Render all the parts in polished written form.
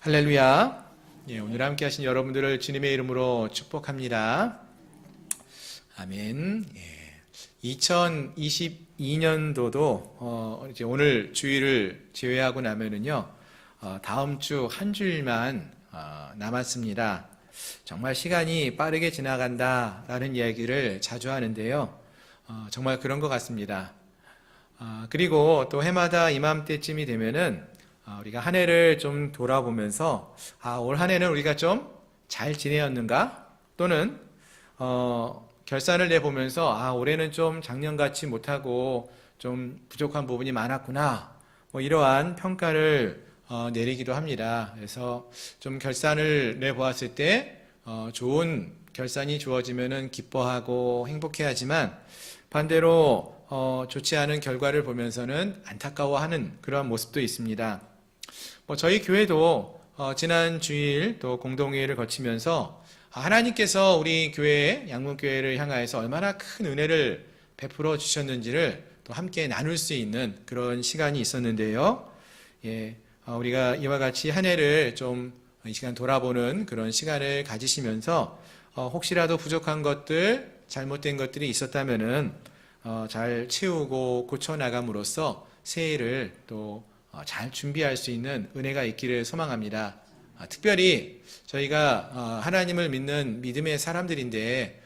할렐루야. 오늘 함께 하신 여러분들을 주님의 이름으로 축복합니다. 아멘. 2022년도도 이제 오늘 주일을 제외하고 나면은요, 다음 주 한 주일만 남았습니다. 정말 시간이 빠르게 지나간다라는 이야기를 자주 하는데요. 정말 그런 것 같습니다. 그리고 또 해마다 이맘때쯤이 되면은 우리가 한 해를 좀 돌아보면서 올 한 해는 우리가 좀 잘 지내었는가? 또는 결산을 내보면서 올해는 좀 작년같이 못하고 좀 부족한 부분이 많았구나, 이러한 평가를 내리기도 합니다. 그래서 좀 결산을 내보았을 때 좋은 결산이 주어지면은 기뻐하고 행복해하지만, 반대로 좋지 않은 결과를 보면서는 안타까워하는 그러한 모습도 있습니다. 저희 교회도 지난 주일 또 공동회의를 거치면서 하나님께서 우리 교회, 양문교회를 향하여서 얼마나 큰 은혜를 베풀어 주셨는지를 또 함께 나눌 수 있는 그런 시간이 있었는데요. 우리가 이와 같이 한 해를 좀 이 시간 돌아보는 그런 시간을 가지시면서 혹시라도 부족한 것들, 잘못된 것들이 있었다면은 잘 채우고 고쳐나감으로써 새해를 또 잘 준비할 수 있는 은혜가 있기를 소망합니다. 특별히 저희가 하나님을 믿는 믿음의 사람들인데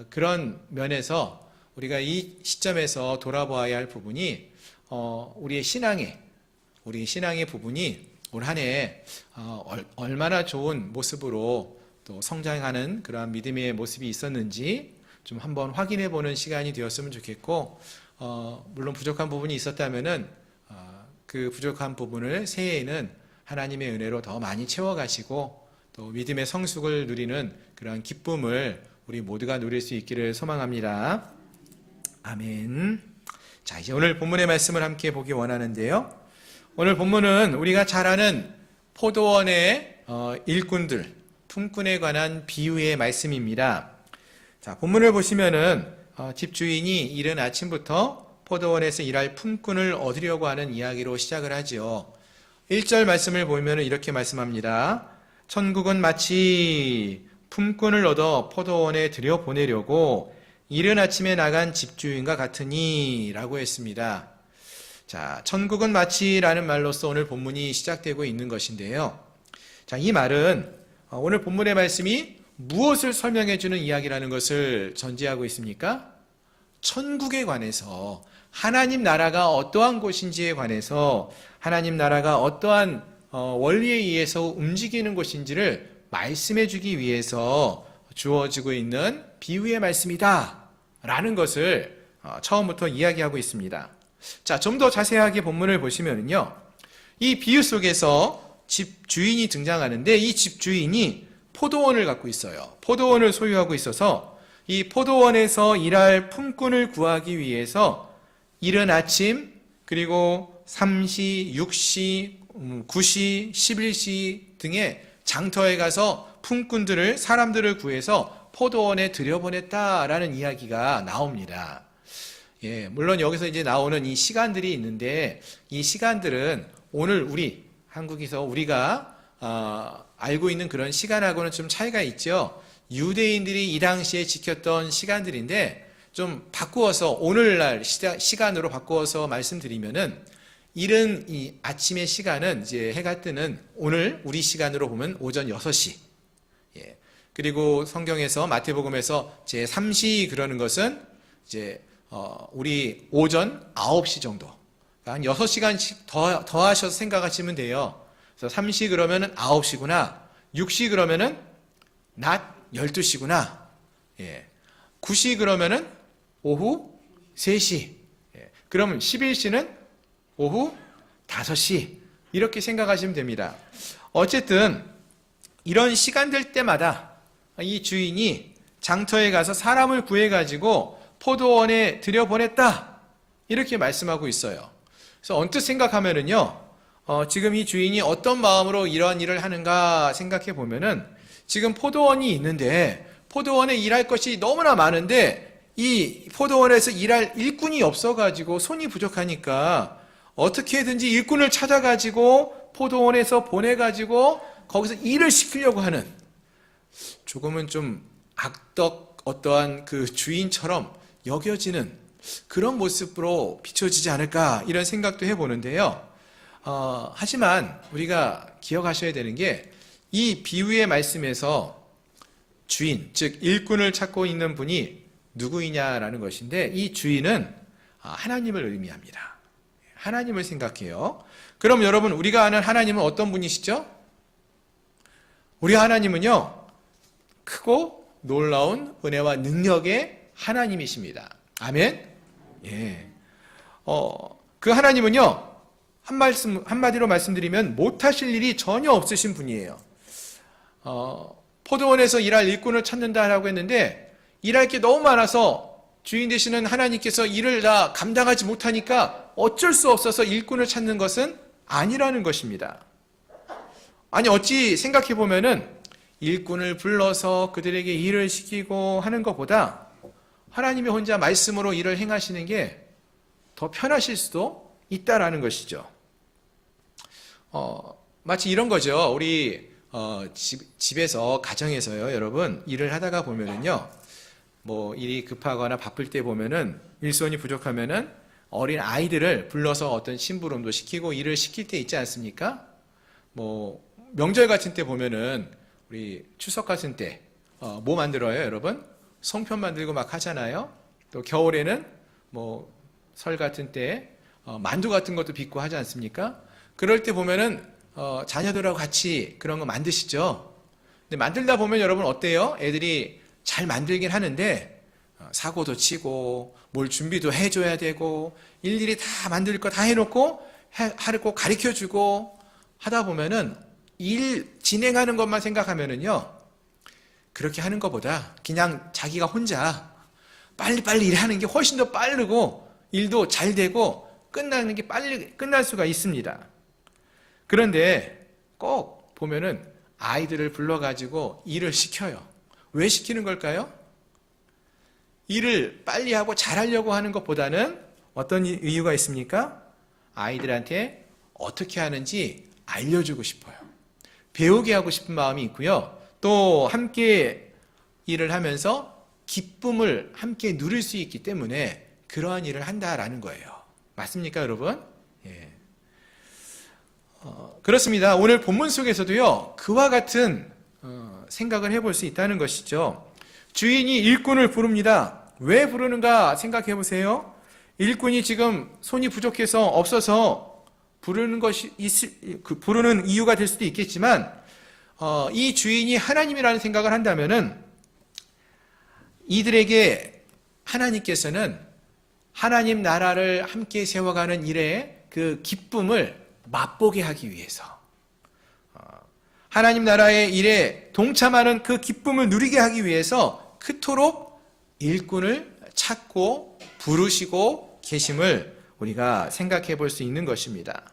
그런 면에서 우리가 이 시점에서 돌아보아야 할 부분이 우리 신앙의 부분이 올 한 해 얼마나 좋은 모습으로 또 성장하는 그러한 믿음의 모습이 있었는지 좀 한번 확인해 보는 시간이 되었으면 좋겠고, 물론 부족한 부분이 있었다면은 그 부족한 부분을 새해에는 하나님의 은혜로 더 많이 채워가시고 또 믿음의 성숙을 누리는 그런 기쁨을 우리 모두가 누릴 수 있기를 소망합니다. 아멘. 자, 이제 오늘 본문의 말씀을 함께 보기 원하는데요. 오늘 본문은 우리가 잘 아는 포도원의 일꾼들, 품꾼에 관한 비유의 말씀입니다. 자, 본문을 보시면은 집주인이 이른 아침부터 포도원에서 일할 품꾼을 얻으려고 하는 이야기로 시작을 하죠. 1절 말씀을 보면 이렇게 말씀합니다. 천국은 마치 품꾼을 얻어 포도원에 들여보내려고 이른 아침에 나간 집주인과 같으니 라고 했습니다. 자, 천국은 마치라는 말로서 오늘 본문이 시작되고 있는 것인데요. 자, 이 말은 오늘 본문의 말씀이 무엇을 설명해 주는 이야기라는 것을 전제하고 있습니까? 천국에 관해서, 하나님 나라가 어떠한 곳인지에 관해서, 하나님 나라가 어떠한 원리에 의해서 움직이는 곳인지를 말씀해 주기 위해서 주어지고 있는 비유의 말씀이다 라는 것을 처음부터 이야기하고 있습니다. 자, 좀 더 자세하게 본문을 보시면요, 이 비유 속에서 집주인이 등장하는데, 이 집주인이 포도원을 갖고 있어요. 포도원을 소유하고 있어서 이 포도원에서 일할 품꾼을 구하기 위해서 이른 아침, 그리고 3시, 6시, 9시, 11시 등의 장터에 가서 품꾼들을, 사람들을 구해서 포도원에 들여보냈다라는 이야기가 나옵니다. 물론 여기서 이제 나오는 이 시간들이 있는데, 이 시간들은 오늘 우리 한국에서 우리가 알고 있는 그런 시간하고는 좀 차이가 있죠. 유대인들이 이 당시에 지켰던 시간들인데 좀 바꾸어서 오늘날 시간으로 바꾸어서 말씀드리면은, 이른 이 아침의 시간은 이제 해가 뜨는 오늘 우리 시간으로 보면 오전 6시. 그리고 성경에서 마태복음에서 제 3시 그러는 것은 이제 우리 오전 9시 정도. 한 6시간씩 더 하셔서 생각하시면 돼요. 그래서 3시 그러면은 9시구나. 6시 그러면은 낮 12시구나. 9시 그러면은 오후 3시. 그러면 11시는 오후 5시. 이렇게 생각하시면 됩니다. 어쨌든 이런 시간들 때마다 이 주인이 장터에 가서 사람을 구해가지고 포도원에 들여보냈다. 이렇게 말씀하고 있어요. 그래서 언뜻 생각하면은요, 지금 이 주인이 어떤 마음으로 이러한 일을 하는가 생각해 보면은, 지금 포도원이 있는데 포도원에 일할 것이 너무나 많은데 이 포도원에서 일할 일꾼이 없어가지고 손이 부족하니까 어떻게든지 일꾼을 찾아가지고 포도원에서 보내가지고 거기서 일을 시키려고 하는, 조금은 좀 악덕 어떠한 그 주인처럼 여겨지는 그런 모습으로 비춰지지 않을까, 이런 생각도 해보는데요. 하지만 우리가 기억하셔야 되는 게, 이 비유의 말씀에서 주인, 즉 일꾼을 찾고 있는 분이 누구이냐라는 것인데, 이 주인은 하나님을 의미합니다. 하나님을 생각해요. 그럼 여러분, 우리가 아는 하나님은 어떤 분이시죠? 우리 하나님은요, 크고 놀라운 은혜와 능력의 하나님이십니다. 아멘? 예. 그 하나님은요, 한마디로 말씀드리면 못하실 일이 전혀 없으신 분이에요. 포도원에서 일할 일꾼을 찾는다라고 했는데, 일할 게 너무 많아서 주인 되시는 하나님께서 일을 다 감당하지 못하니까 어쩔 수 없어서 일꾼을 찾는 것은 아니라는 것입니다. 아니, 어찌 생각해 보면은 일꾼을 불러서 그들에게 일을 시키고 하는 것보다 하나님이 혼자 말씀으로 일을 행하시는 게 더 편하실 수도 있다라는 것이죠. 마치 이런 거죠. 우리 집에서, 가정에서요, 여러분, 일을 하다가 보면은요, 뭐 일이 급하거나 바쁠 때 보면은, 일손이 부족하면은 어린 아이들을 불러서 어떤 심부름도 시키고 일을 시킬 때 있지 않습니까? 뭐 명절 같은 때 보면은, 우리 추석 같은 때 뭐 만들어요, 여러분? 송편 만들고 막 하잖아요. 또 겨울에는 뭐 설 같은 때 만두 같은 것도 빚고 하지 않습니까? 그럴 때 보면은 자녀들하고 같이 그런 거 만드시죠. 근데 만들다 보면 여러분 어때요? 애들이 잘 만들긴 하는데 사고도 치고 뭘 준비도 해줘야 되고 일일이 다 만들 거 다 해놓고 하고 가르쳐주고 하다 보면은, 일 진행하는 것만 생각하면은요, 그렇게 하는 것보다 그냥 자기가 혼자 빨리빨리 일하는 게 훨씬 더 빠르고 일도 잘 되고 끝나는 게 빨리 끝날 수가 있습니다. 그런데 꼭 보면은 아이들을 불러가지고 일을 시켜요. 왜 시키는 걸까요? 일을 빨리 하고 잘하려고 하는 것보다는 어떤 이유가 있습니까? 아이들한테 어떻게 하는지 알려주고 싶어요. 배우게 하고 싶은 마음이 있고요. 또 함께 일을 하면서 기쁨을 함께 누릴 수 있기 때문에 그러한 일을 한다라는 거예요. 맞습니까, 여러분? 예. 그렇습니다. 오늘 본문 속에서도요, 그와 같은 생각을 해볼 수 있다는 것이죠. 주인이 일꾼을 부릅니다. 왜 부르는가 생각해 보세요. 일꾼이 지금 손이 부족해서 없어서 부르는 부르는 이유가 될 수도 있겠지만, 이 주인이 하나님이라는 생각을 한다면은, 이들에게 하나님께서는 하나님 나라를 함께 세워가는 일에 그 기쁨을 맛보게 하기 위해서, 하나님 나라의 일에 동참하는 그 기쁨을 누리게 하기 위해서 그토록 일꾼을 찾고 부르시고 계심을 우리가 생각해 볼 수 있는 것입니다.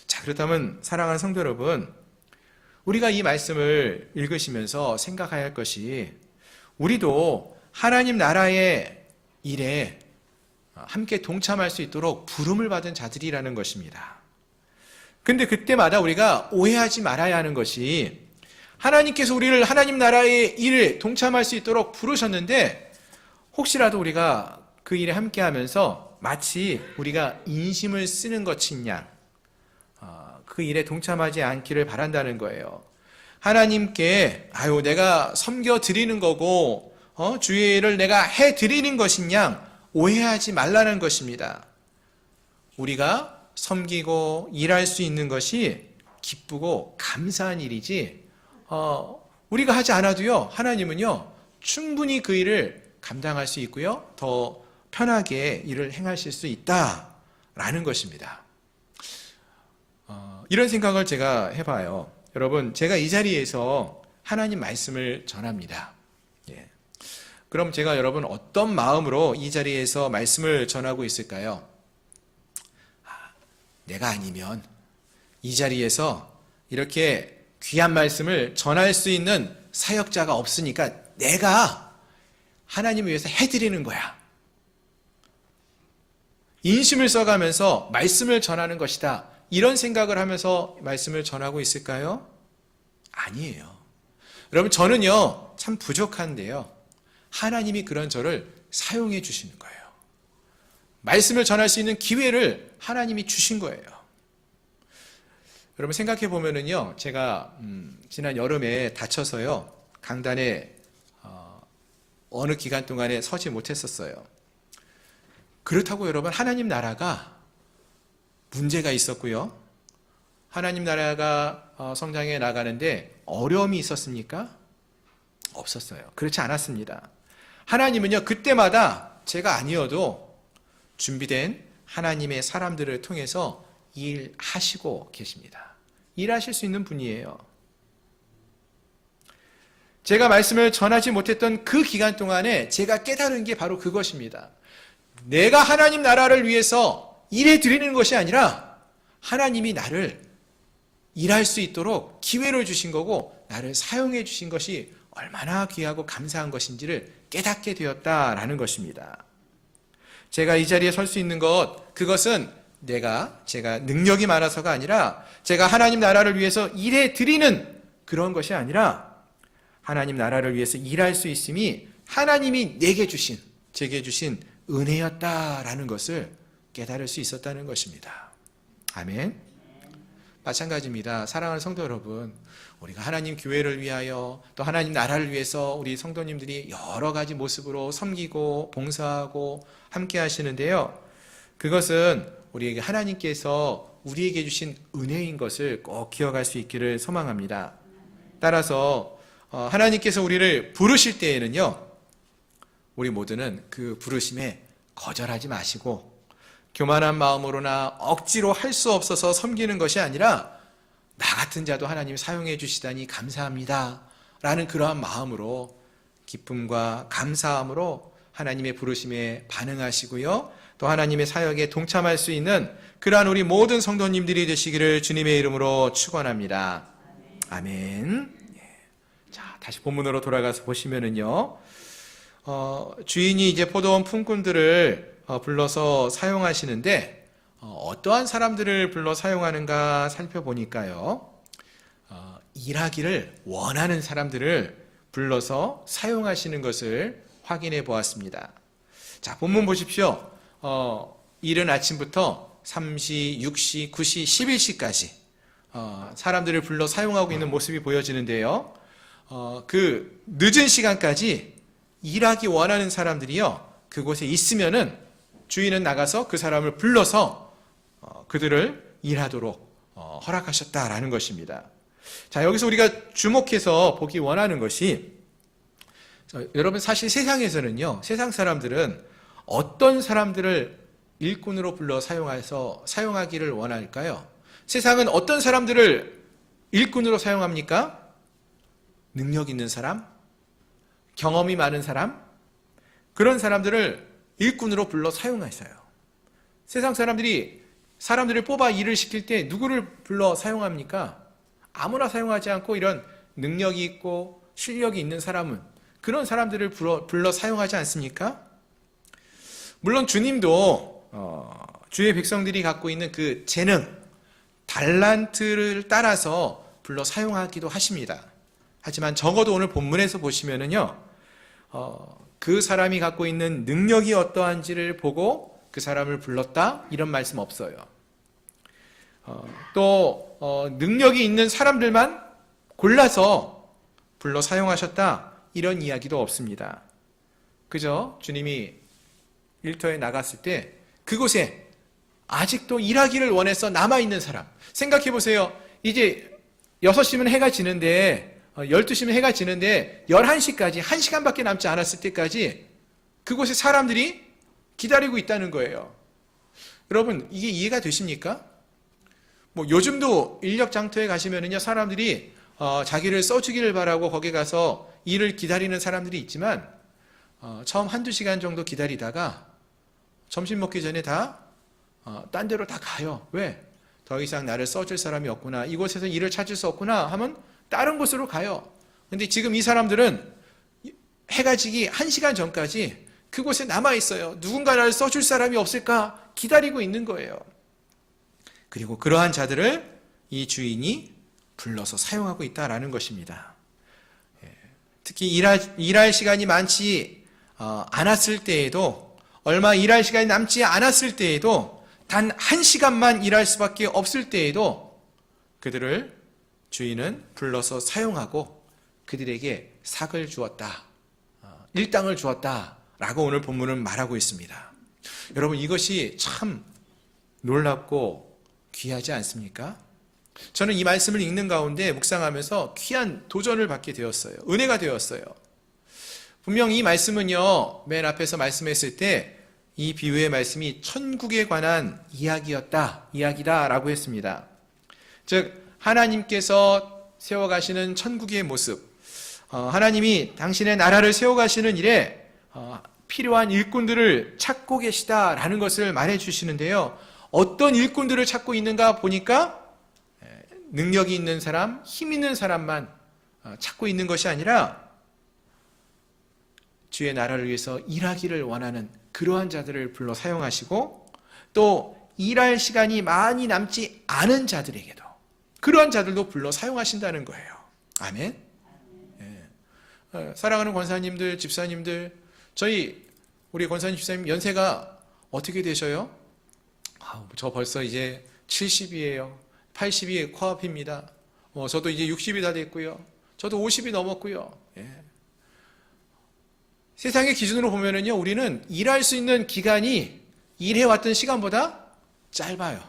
자, 그렇다면 사랑하는 성도 여러분, 우리가 이 말씀을 읽으시면서 생각해야 할 것이, 우리도 하나님 나라의 일에 함께 동참할 수 있도록 부름을 받은 자들이라는 것입니다. 근데 그때마다 우리가 오해하지 말아야 하는 것이, 하나님께서 우리를 하나님 나라의 일에 동참할 수 있도록 부르셨는데, 혹시라도 우리가 그 일에 함께 하면서 마치 우리가 인심을 쓰는 것인 양 그 일에 동참하지 않기를 바란다는 거예요. 하나님께 내가 섬겨 드리는 거고 주의 일을 내가 해 드리는 것인 양 오해하지 말라는 것입니다. 우리가 섬기고 일할 수 있는 것이 기쁘고 감사한 일이지, 우리가 하지 않아도요, 하나님은요 충분히 그 일을 감당할 수 있고요, 더 편하게 일을 행하실 수 있다라는 것입니다. 이런 생각을 제가 해봐요. 여러분, 제가 이 자리에서 하나님 말씀을 전합니다. 그럼 제가 여러분 어떤 마음으로 이 자리에서 말씀을 전하고 있을까요? 내가 아니면 이 자리에서 이렇게 귀한 말씀을 전할 수 있는 사역자가 없으니까 내가 하나님을 위해서 해드리는 거야. 인심을 써가면서 말씀을 전하는 것이다. 이런 생각을 하면서 말씀을 전하고 있을까요? 아니에요. 여러분, 저는요, 참 부족한데요. 하나님이 그런 저를 사용해 주시는 거예요. 말씀을 전할 수 있는 기회를 하나님이 주신 거예요. 여러분, 생각해 보면은요, 제가 지난 여름에 다쳐서요, 강단에 어느 기간 동안에 서지 못했었어요. 그렇다고 여러분, 하나님 나라가 문제가 있었고요. 하나님 나라가 성장해 나가는데 어려움이 있었습니까? 없었어요. 그렇지 않았습니다. 하나님은요, 그때마다 제가 아니어도 준비된 하나님의 사람들을 통해서 일하시고 계십니다. 일하실 수 있는 분이에요. 제가 말씀을 전하지 못했던 그 기간 동안에 제가 깨달은 게 바로 그것입니다. 내가 하나님 나라를 위해서 일해 드리는 것이 아니라 하나님이 나를 일할 수 있도록 기회를 주신 거고 나를 사용해 주신 것이 얼마나 귀하고 감사한 것인지를 깨닫게 되었다라는 것입니다. 제가 이 자리에 설 수 있는 것, 그것은 제가 능력이 많아서가 아니라 제가 하나님 나라를 위해서 일해 드리는 그런 것이 아니라 하나님 나라를 위해서 일할 수 있음이 하나님이 제게 주신 은혜였다라는 것을 깨달을 수 있었다는 것입니다. 아멘. 마찬가지입니다. 사랑하는 성도 여러분, 우리가 하나님 교회를 위하여 또 하나님 나라를 위해서 우리 성도님들이 여러 가지 모습으로 섬기고 봉사하고 함께 하시는데요. 그것은 우리에게 하나님께서 우리에게 주신 은혜인 것을 꼭 기억할 수 있기를 소망합니다. 따라서 하나님께서 우리를 부르실 때에는요, 우리 모두는 그 부르심에 거절하지 마시고 교만한 마음으로나 억지로 할 수 없어서 섬기는 것이 아니라 나 같은 자도 하나님 사용해 주시다니 감사합니다 라는 그러한 마음으로 기쁨과 감사함으로 하나님의 부르심에 반응하시고요, 또 하나님의 사역에 동참할 수 있는 그러한 우리 모든 성도님들이 되시기를 주님의 이름으로 축원합니다. 아멘. 자, 다시 본문으로 돌아가서 보시면은요, 주인이 이제 포도원 품꾼들을 불러서 사용하시는데 어떠한 사람들을 불러 사용하는가 살펴보니까요, 일하기를 원하는 사람들을 불러서 사용하시는 것을 확인해 보았습니다. 자, 본문 보십시오. 이른 아침부터 3시, 6시, 9시, 11시까지 사람들을 불러 사용하고 있는 모습이 보여지는데요. 그 늦은 시간까지 일하기 원하는 사람들이요, 그곳에 있으면은 주인은 나가서 그 사람을 불러서 그들을 일하도록 허락하셨다라는 것입니다. 자, 여기서 우리가 주목해서 보기 원하는 것이, 여러분, 사실 세상에서는요, 세상 사람들은 어떤 사람들을 일꾼으로 불러 사용하기를 원할까요? 세상은 어떤 사람들을 일꾼으로 사용합니까? 능력 있는 사람, 경험이 많은 사람, 그런 사람들을 일꾼으로 불러 사용하셔요. 세상 사람들을 뽑아 일을 시킬 때 누구를 불러 사용합니까? 아무나 사용하지 않고 이런 능력이 있고 실력이 있는 사람은, 그런 사람들을 불러 사용하지 않습니까? 물론 주님도 주의 백성들이 갖고 있는 그 재능, 달란트를 따라서 불러 사용하기도 하십니다. 하지만 적어도 오늘 본문에서 보시면은요, 그 사람이 갖고 있는 능력이 어떠한지를 보고 그 사람을 불렀다, 이런 말씀 없어요. 또 능력이 있는 사람들만 골라서 불러 사용하셨다, 이런 이야기도 없습니다. 그저 주님이 일터에 나갔을 때 그곳에 아직도 일하기를 원해서 남아있는 사람, 생각해 보세요. 이제 6시면 해가 지는데 12시면 해가 지는데 11시까지 1시간밖에 남지 않았을 때까지 그곳에 사람들이 기다리고 있다는 거예요. 여러분, 이게 이해가 되십니까? 요즘도 인력 장터에 가시면은요, 사람들이 자기를 써주기를 바라고 거기 가서 일을 기다리는 사람들이 있지만 처음 한두 시간 정도 기다리다가 점심 먹기 전에 딴 데로 다 가요. 왜? 더 이상 나를 써줄 사람이 없구나, 이곳에서 일을 찾을 수 없구나 하면 다른 곳으로 가요. 근데 지금 이 사람들은 해가 지기 1시간 전까지 그곳에 남아있어요. 누군가 나를 써줄 사람이 없을까 기다리고 있는 거예요. 그리고 그러한 자들을 이 주인이 불러서 사용하고 있다라는 것입니다. 특히 일할 시간이 많지 않았을 때에도, 얼마 일할 시간이 남지 않았을 때에도, 단 1시간만 일할 수밖에 없을 때에도 그들을 주인은 불러서 사용하고 그들에게 삭을 주었다, 일당을 주었다 라고 오늘 본문은 말하고 있습니다. 여러분, 이것이 참 놀랍고 귀하지 않습니까? 저는 이 말씀을 읽는 가운데 묵상하면서 귀한 도전을 받게 되었어요. 은혜가 되었어요. 분명 이 말씀은요, 맨 앞에서 말씀했을 때 이 비유의 말씀이 천국에 관한 이야기다라고 했습니다. 즉 하나님께서 세워가시는 천국의 모습, 하나님이 당신의 나라를 세워가시는 일에 필요한 일꾼들을 찾고 계시다라는 것을 말해주시는데요. 어떤 일꾼들을 찾고 있는가 보니까 능력이 있는 사람, 힘 있는 사람만 찾고 있는 것이 아니라 주의 나라를 위해서 일하기를 원하는 그러한 자들을 불러 사용하시고, 또 일할 시간이 많이 남지 않은 자들에게도 그러한 자들도 불러 사용하신다는 거예요. 아멘. 사랑하는 권사님들, 집사님들, 우리 권사님, 집사님 연세가 어떻게 되셔요? 저 벌써 이제 70이에요. 80이 코앞입니다. 저도 이제 60이 다 됐고요. 저도 50이 넘었고요. 세상의 기준으로 보면은요, 우리는 일할 수 있는 기간이 일해왔던 시간보다 짧아요.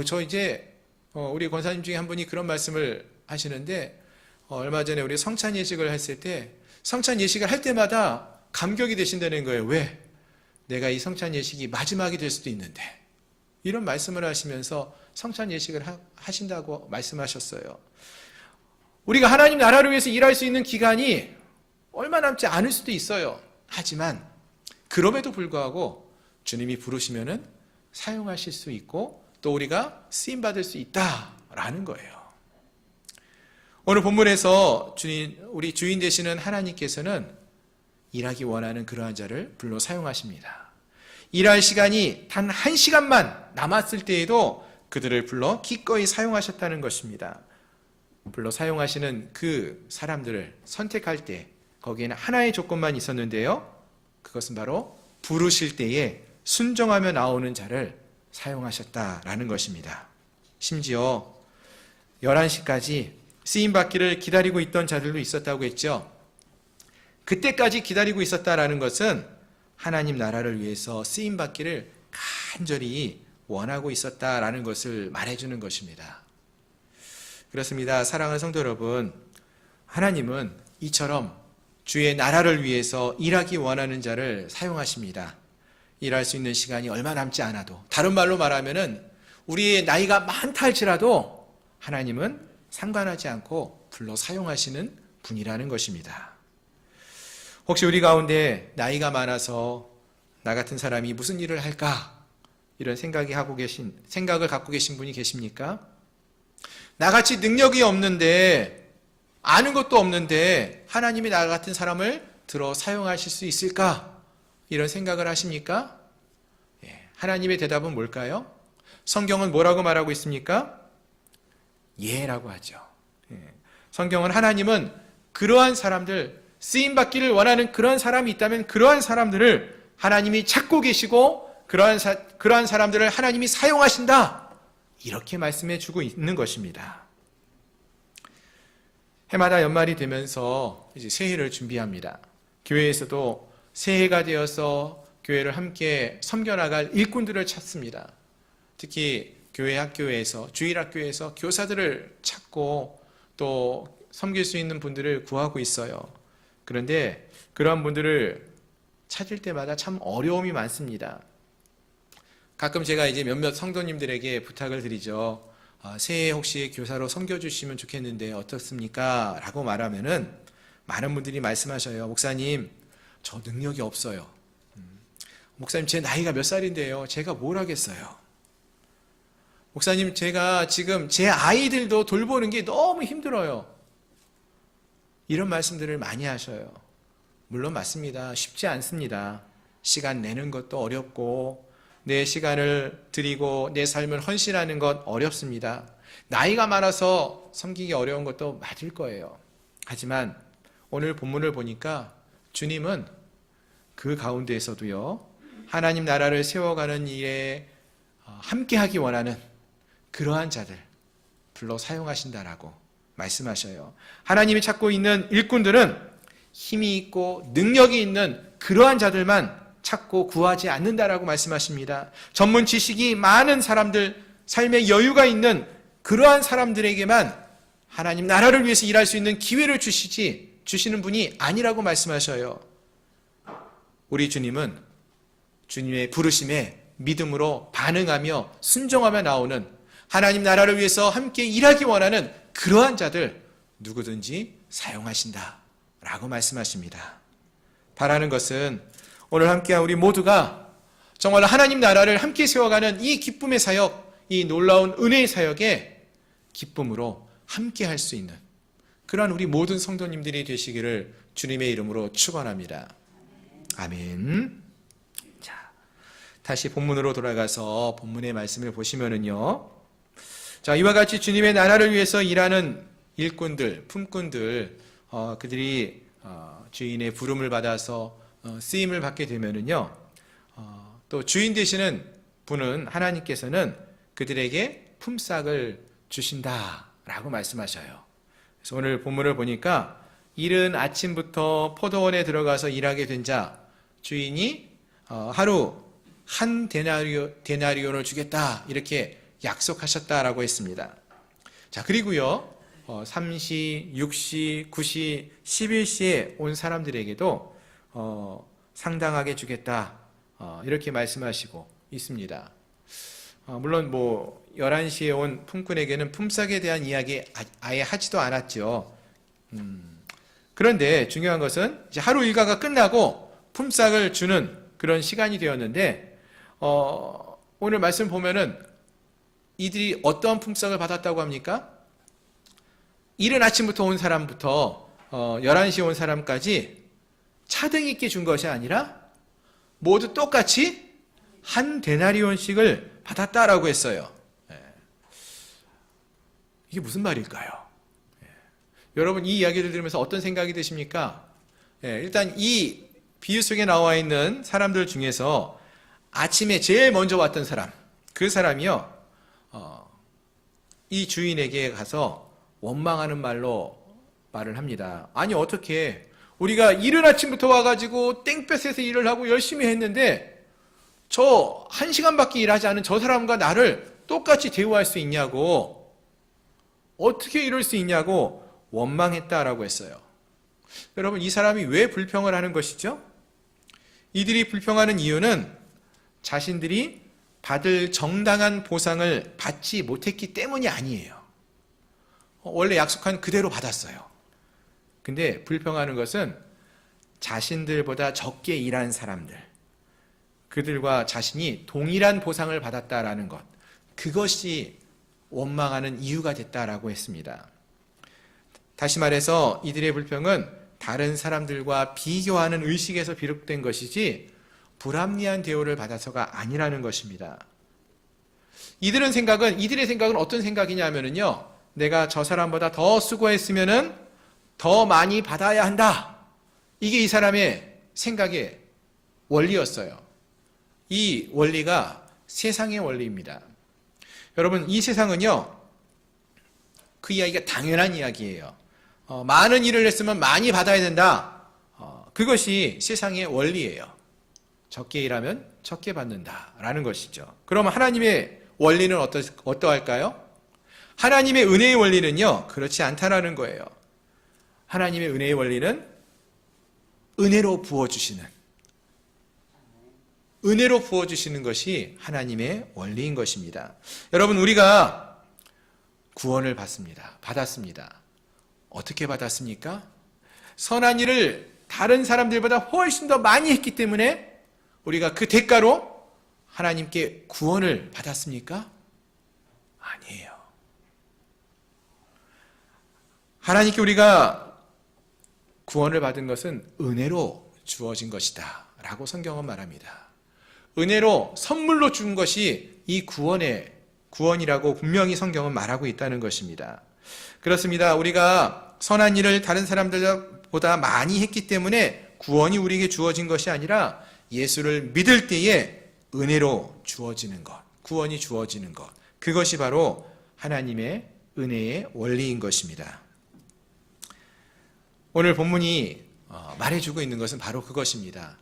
저 이제 우리 권사님 중에 한 분이 그런 말씀을 하시는데, 얼마 전에 우리 성찬 예식을 했을 때 성찬 예식을 할 때마다 감격이 되신다는 거예요. 왜? 내가 이 성찬 예식이 마지막이 될 수도 있는데, 이런 말씀을 하시면서 성찬 예식을 하신다고 말씀하셨어요. 우리가 하나님 나라를 위해서 일할 수 있는 기간이 얼마 남지 않을 수도 있어요. 하지만 그럼에도 불구하고 주님이 부르시면은 사용하실 수 있고, 또 우리가 쓰임받을 수 있다라는 거예요. 오늘 본문에서 우리 주인 되시는 하나님께서는 일하기 원하는 그러한 자를 불러 사용하십니다. 일할 시간이 단 1시간만 남았을 때에도 그들을 불러 기꺼이 사용하셨다는 것입니다. 불러 사용하시는 그 사람들을 선택할 때 거기에는 하나의 조건만 있었는데요. 그것은 바로 부르실 때에 순종하며 나오는 자를 사용하셨다라는 것입니다. 심지어 11시까지 쓰임받기를 기다리고 있던 자들도 있었다고 했죠. 그때까지 기다리고 있었다라는 것은 하나님 나라를 위해서 쓰임받기를 간절히 원하고 있었다라는 것을 말해주는 것입니다. 그렇습니다. 사랑하는 성도 여러분, 하나님은 이처럼 주의 나라를 위해서 일하기 원하는 자를 사용하십니다. 일할 수 있는 시간이 얼마 남지 않아도, 다른 말로 말하면은 우리의 나이가 많다 할지라도 하나님은 상관하지 않고 불러 사용하시는 분이라는 것입니다. 혹시 우리 가운데 나이가 많아서 나 같은 사람이 무슨 일을 할까? 이런 생각을 갖고 계신 분이 계십니까? 나같이 능력이 없는데, 아는 것도 없는데 하나님이 나 같은 사람을 들어 사용하실 수 있을까? 이런 생각을 하십니까? 하나님의 대답은 뭘까요? 성경은 뭐라고 말하고 있습니까? 예라고 하죠. 성경은 하나님은 그러한 사람들, 쓰임받기를 원하는 그러한 사람이 있다면 그러한 사람들을 하나님이 찾고 계시고 그러한 사람들을 하나님이 사용하신다, 이렇게 말씀해 주고 있는 것입니다. 해마다 연말이 되면서 이제 새해를 준비합니다. 교회에서도 새해가 되어서 교회를 함께 섬겨나갈 일꾼들을 찾습니다. 특히 교회 학교에서, 주일학교에서 교사들을 찾고 또 섬길 수 있는 분들을 구하고 있어요. 그런데 그러한 분들을 찾을 때마다 참 어려움이 많습니다. 가끔 제가 이제 몇몇 성도님들에게 부탁을 드리죠. 새해 혹시 교사로 섬겨주시면 좋겠는데 어떻습니까? 라고 말하면은 많은 분들이 말씀하셔요. 목사님, 저 능력이 없어요. 목사님, 제 나이가 몇 살인데요. 제가 뭘 하겠어요? 목사님, 제가 지금 제 아이들도 돌보는 게 너무 힘들어요. 이런 말씀들을 많이 하셔요. 물론 맞습니다. 쉽지 않습니다. 시간 내는 것도 어렵고, 내 시간을 드리고 내 삶을 헌신하는 것 어렵습니다. 나이가 많아서 섬기기 어려운 것도 맞을 거예요. 하지만 오늘 본문을 보니까 주님은 그 가운데에서도요, 하나님 나라를 세워가는 일에 함께하기 원하는 그러한 자들 불러 사용하신다라고 말씀하셔요. 하나님이 찾고 있는 일꾼들은 힘이 있고 능력이 있는 그러한 자들만 찾고 구하지 않는다라고 말씀하십니다. 전문 지식이 많은 사람들, 삶의 여유가 있는 그러한 사람들에게만 하나님 나라를 위해서 일할 수 있는 기회를 주시는 분이 아니라고 말씀하셔요. 우리 주님은 주님의 부르심에 믿음으로 반응하며 순종하며 나오는 하나님 나라를 위해서 함께 일하기 원하는 그러한 자들 누구든지 사용하신다 라고 말씀하십니다. 바라는 것은 오늘 함께한 우리 모두가 정말 하나님 나라를 함께 세워가는 이 기쁨의 사역, 이 놀라운 은혜의 사역에 기쁨으로 함께 할 수 있는 그러한 우리 모든 성도님들이 되시기를 주님의 이름으로 축원합니다. 아멘. 자, 다시 본문으로 돌아가서 본문의 말씀을 보시면은요. 자, 이와 같이 주님의 나라를 위해서 일하는 일꾼들, 품꾼들, 그들이 주인의 부름을 받아서 쓰임을 받게 되면은요. 또 주인 되시는 분은 하나님께서는 그들에게 품삯을 주신다라고 말씀하셔요. 그래서 오늘 본문을 보니까 이른 아침부터 포도원에 들어가서 일하게 된 자, 주인이 하루 한 데나리온을 주겠다 이렇게 약속하셨다라고 했습니다. 자, 그리고요 3시, 6시, 9시, 11시에 온 사람들에게도 상당하게 주겠다 이렇게 말씀하시고 있습니다. 물론 11시에 온 품꾼에게는 품삯에 대한 이야기 아예 하지도 않았죠. 그런데 중요한 것은 이제 하루 일과가 끝나고 품삯을 주는 그런 시간이 되었는데 오늘 말씀 보면은 이들이 어떠한 품삯을 받았다고 합니까? 이른 아침부터 온 사람부터 11시에 온 사람까지 차등 있게 준 것이 아니라 모두 똑같이 한 데나리온씩을 받았다라고 했어요. 이게 무슨 말일까요? 여러분 이 이야기를 들으면서 어떤 생각이 드십니까? 일단 이 비유 속에 나와 있는 사람들 중에서 아침에 제일 먼저 왔던 사람, 그 사람이요 이 주인에게 가서 원망하는 말을 합니다. 아니 어떻게 우리가 이른 아침부터 와가지고 땡볕에서 일을 하고 열심히 했는데 저 1시간밖에 일하지 않은 저 사람과 나를 똑같이 대우할 수 있냐고, 어떻게 이럴 수 있냐고 원망했다라고 했어요. 여러분 이 사람이 왜 불평을 하는 것이죠? 이들이 불평하는 이유는 자신들이 받을 정당한 보상을 받지 못했기 때문이 아니에요. 원래 약속한 그대로 받았어요. 근데 불평하는 것은 자신들보다 적게 일한 사람들, 그들과 자신이 동일한 보상을 받았다라는 것, 그것이 원망하는 이유가 됐다라고 했습니다. 다시 말해서 이들의 불평은 다른 사람들과 비교하는 의식에서 비롯된 것이지 불합리한 대우를 받아서가 아니라는 것입니다. 이들의 생각은 어떤 생각이냐면요, 내가 저 사람보다 더 수고했으면은 더 많이 받아야 한다. 이게 이 사람의 생각의 원리였어요. 이 원리가 세상의 원리입니다. 여러분 이 세상은요, 그 이야기가 당연한 이야기예요. 많은 일을 했으면 많이 받아야 된다. 그것이 세상의 원리예요. 적게 일하면 적게 받는다라는 것이죠. 그럼 하나님의 원리는 어떠할까요? 하나님의 은혜의 원리는요, 그렇지 않다라는 거예요. 하나님의 은혜의 원리는 은혜로 부어주시는 것이 하나님의 원리인 것입니다. 여러분 우리가 구원을 받았습니다. 어떻게 받았습니까? 선한 일을 다른 사람들보다 훨씬 더 많이 했기 때문에 우리가 그 대가로 하나님께 구원을 받았습니까? 아니에요. 하나님께 우리가 구원을 받은 것은 은혜로 주어진 것이다 라고 성경은 말합니다. 은혜로 선물로 준 것이 이 구원이라고 분명히 성경은 말하고 있다는 것입니다. 그렇습니다. 우리가 선한 일을 다른 사람들보다 많이 했기 때문에 구원이 우리에게 주어진 것이 아니라 예수를 믿을 때에 은혜로 주어지는 것, 구원이 주어지는 것, 그것이 바로 하나님의 은혜의 원리인 것입니다. 오늘 본문이 말해주고 있는 것은 바로 그것입니다.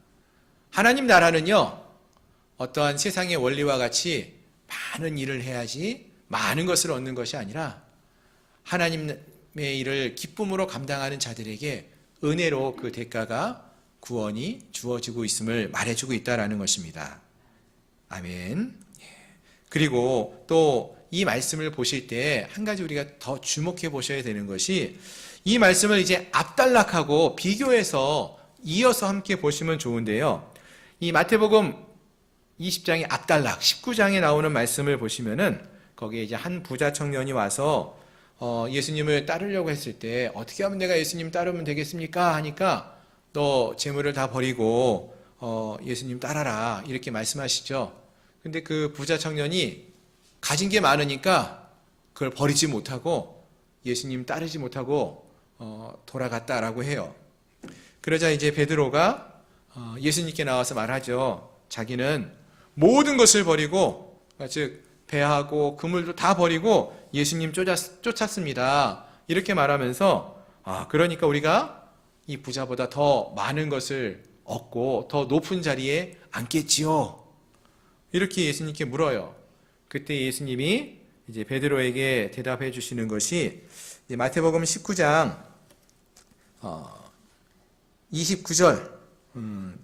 하나님 나라는요, 어떠한 세상의 원리와 같이 많은 일을 해야지 많은 것을 얻는 것이 아니라 하나님의 일을 기쁨으로 감당하는 자들에게 은혜로 그 대가가 구원이 주어지고 있음을 말해주고 있다는 것입니다. 아멘. 그리고 또 이 말씀을 보실 때 한 가지 우리가 더 주목해 보셔야 되는 것이 이 말씀을 이제 앞단락하고 비교해서 이어서 함께 보시면 좋은데요. 이 마태복음 20장의 앞단락 19장에 나오는 말씀을 보시면은 거기에 이제 한 부자 청년이 와서 예수님을 따르려고 했을 때 어떻게 하면 내가 예수님 따르면 되겠습니까? 하니까 너 재물을 다 버리고 예수님 따라라 이렇게 말씀하시죠. 근데 그 부자 청년이 가진 게 많으니까 그걸 버리지 못하고 예수님 따르지 못하고 돌아갔다라고 해요. 그러자 이제 베드로가 예수님께 나와서 말하죠. 자기는 모든 것을 버리고, 즉 배하고 그물도 다 버리고 예수님 쫓았습니다. 이렇게 말하면서 그러니까 우리가 이 부자보다 더 많은 것을 얻고 더 높은 자리에 앉겠지요. 이렇게 예수님께 물어요. 그때 예수님이 이제 베드로에게 대답해 주시는 것이 마태복음 19장 29절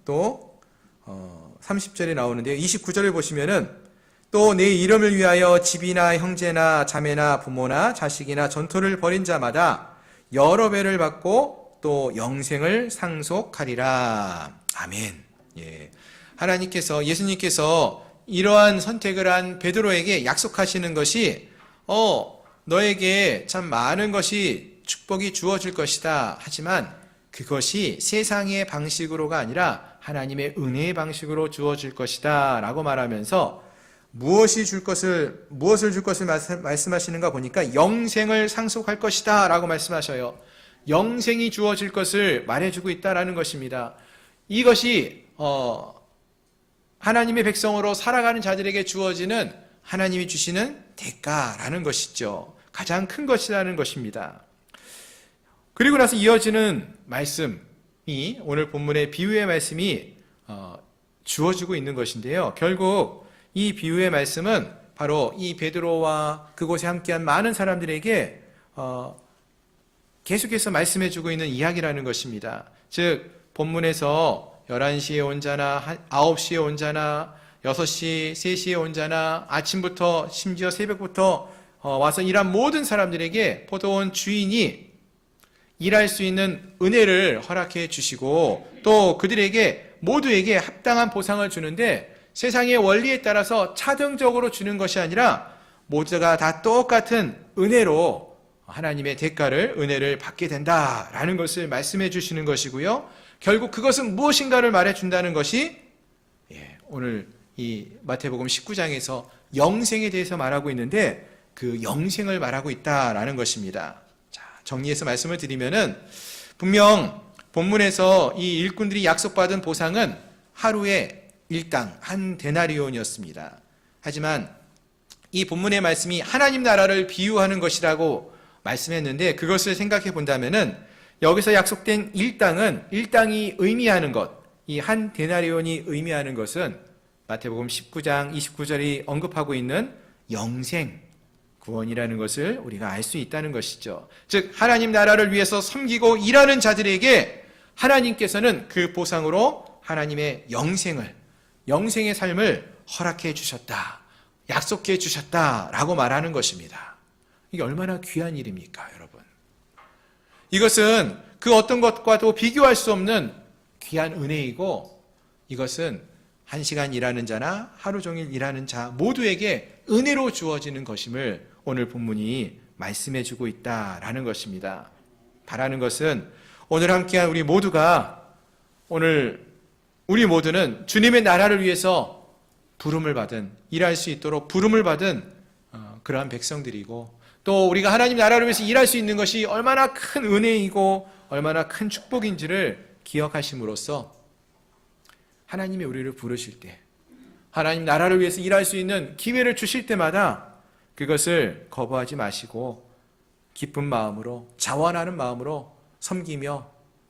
또 30절에 나오는데요. 29절을 보시면은 또 내 이름을 위하여 집이나 형제나 자매나 부모나 자식이나 전토를 벌인 자마다 여러 배를 받고 또 영생을 상속하리라. 아멘. 예. 예수님께서 이러한 선택을 한 베드로에게 약속하시는 것이 너에게 참 많은 것이 축복이 주어질 것이다. 하지만 그것이 세상의 방식으로가 아니라 하나님의 은혜의 방식으로 주어질 것이다 라고 말하면서 무엇을 줄 것을 말씀하시는가 보니까 영생을 상속할 것이다 라고 말씀하셔요. 영생이 주어질 것을 말해주고 있다라는 것입니다. 이것이 하나님의 백성으로 살아가는 자들에게 주어지는 하나님이 주시는 대가라는 것이죠. 가장 큰 것이라는 것입니다. 그리고 나서 이어지는 말씀이 오늘 본문의 비유의 말씀이 주어지고 있는 것인데요. 결국 이 비유의 말씀은 바로 이 베드로와 그곳에 함께한 많은 사람들에게 계속해서 말씀해주고 있는 이야기라는 것입니다. 즉 본문에서 11시에 온 자나 9시에 온 자나 6시, 3시에 온 자나 아침부터 심지어 새벽부터 와서 일한 모든 사람들에게 포도원 주인이 일할 수 있는 은혜를 허락해 주시고 또 그들에게 모두에게 합당한 보상을 주는데 세상의 원리에 따라서 차등적으로 주는 것이 아니라 모두가 다 똑같은 은혜로 하나님의 은혜를 받게 된다라는 것을 말씀해 주시는 것이고요. 결국 그것은 무엇인가를 말해 준다는 것이 오늘 이 마태복음 19장에서 영생에 대해서 말하고 있는데 그 영생을 말하고 있다라는 것입니다. 자, 정리해서 말씀을 드리면은 분명 본문에서 이 일꾼들이 약속받은 보상은 하루에 일당 한 데나리온이었습니다. 하지만 이 본문의 말씀이 하나님 나라를 비유하는 것이라고 말씀했는데 그것을 생각해 본다면은 여기서 약속된 일당이 의미하는 것, 이 한 데나리온이 의미하는 것은 마태복음 19장 29절이 언급하고 있는 영생, 구원이라는 것을 우리가 알 수 있다는 것이죠. 즉 하나님 나라를 위해서 섬기고 일하는 자들에게 하나님께서는 그 보상으로 하나님의 영생의 삶을 허락해 주셨다, 약속해 주셨다라고 말하는 것입니다. 이게 얼마나 귀한 일입니까, 여러분? 이것은 그 어떤 것과도 비교할 수 없는 귀한 은혜이고 이것은 1시간 일하는 자나 하루 종일 일하는 자 모두에게 은혜로 주어지는 것임을 오늘 본문이 말씀해 주고 있다라는 것입니다. 바라는 것은 오늘 함께한 우리 모두는 주님의 나라를 위해서 부름을 받은, 일할 수 있도록 부름을 받은 그러한 백성들이고, 또 우리가 하나님 나라를 위해서 일할 수 있는 것이 얼마나 큰 은혜이고 얼마나 큰 축복인지를 기억하심으로써 하나님이 우리를 부르실 때, 하나님 나라를 위해서 일할 수 있는 기회를 주실 때마다 그것을 거부하지 마시고 기쁜 마음으로, 자원하는 마음으로 섬기며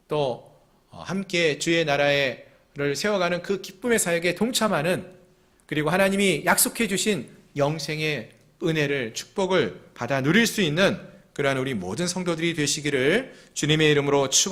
또 함께 주의 나라를 세워가는 그 기쁨의 사역에 동참하는, 그리고 하나님이 약속해 주신 영생의 은혜를, 축복을 받아 누릴 수 있는 그러한 우리 모든 성도들이 되시기를 주님의 이름으로 축원합니다.